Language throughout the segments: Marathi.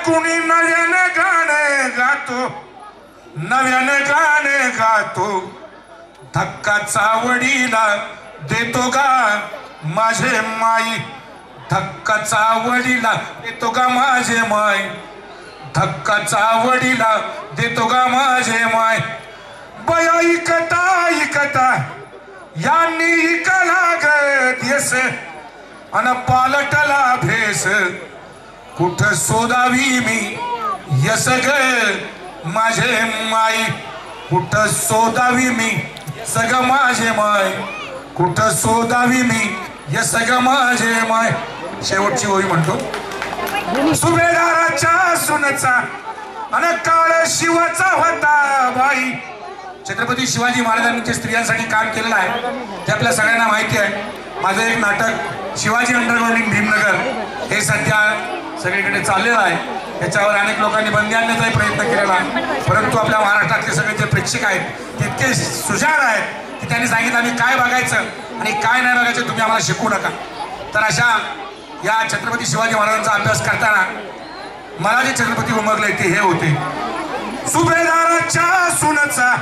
कुणी नव्याने गाणे गातो, नव्याने गाणे गातो, धक्का चावडीला देतो गा माझे माई, धक्का चावडीला देतो गा माझे माय, धक्का चावडीला देतो गा माझे माय. बया इकता इकता यांनी इकला ग देश अन पालटला भेस, कुठं शोधावी मी यस ग माझे माई, कुठं शोधावी मी सग माझे माय, कुठं शोधावी मी यस ग माझे माय. शेवटची ओळी म्हणतो. सुभेदाराच्या सुनचा अन काळ शिवाचा होता बाई. छत्रपती शिवाजी महाराजांनी स्त्रियांसाठी काम केलेलं आहे ते आपल्या सगळ्यांना माहिती आहे. माझं एक नाटक शिवाजी अंडरग्राउंड भीमनगर हे सध्या सगळीकडे चाललेलं आहे. त्याच्यावर अनेक लोकांनी बंदी आणण्याचाही प्रयत्न केलेला आहे, परंतु आपल्या महाराष्ट्रातले सगळे जे प्रेक्षक आहेत तितके सुजाण आहेत की त्यांनी सांगितलं आम्ही काय बघायचं आणि काय नाही बघायचं तुम्ही आम्हाला शिकवू नका. तर अशा या छत्रपती शिवाजी महाराजांचा अभ्यास करताना मला जे छत्रपती उमगले ते हे होते. सुभेदाराच्या सुनचा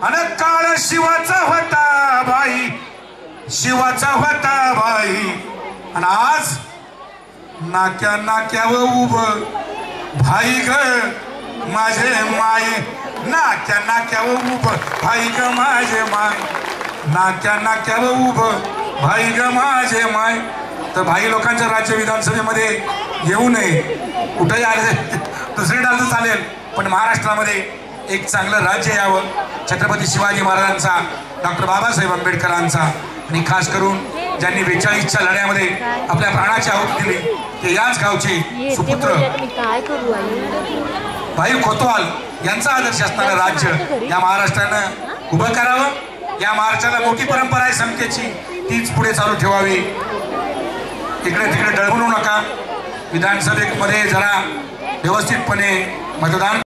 अन काळ शिवाचा होता बाई, शिवाचा होता बाई. आणि आज नाक्या नाक्यावर उभ भाई ग माझे माय, नाक्या नाक्यावर उभ भाई ग माझे माय, नाक्या नाक्यावर उभ भाई ग माझे माय. तर भाई लोकांच्या राज्य विधानसभेमध्ये येऊ नये, कुठेही आले दुसरीकडे चालेल, पण महाराष्ट्रामध्ये एक चांगलं राज्य यावं. छत्रपती शिवाजी महाराजांचा, डॉक्टर बाबासाहेब आंबेडकरांचा आणि खास करून ज्यांनी 42च्या लढ्यामध्ये आपल्या प्राणाची आहुती दिली ते याच गावचे सुपुत्र भाई कोतवाल यांचा आदर्श असणारं राज्य या महाराष्ट्रानं उभं करावं. या महाराष्ट्राला मोठी परंपरा आहे समतेची, तीच पुढे चालू ठेवावी. इकडे तिकडे डळबळू नका. विधानसभेमध्ये जरा व्यवस्थितपणे मतदान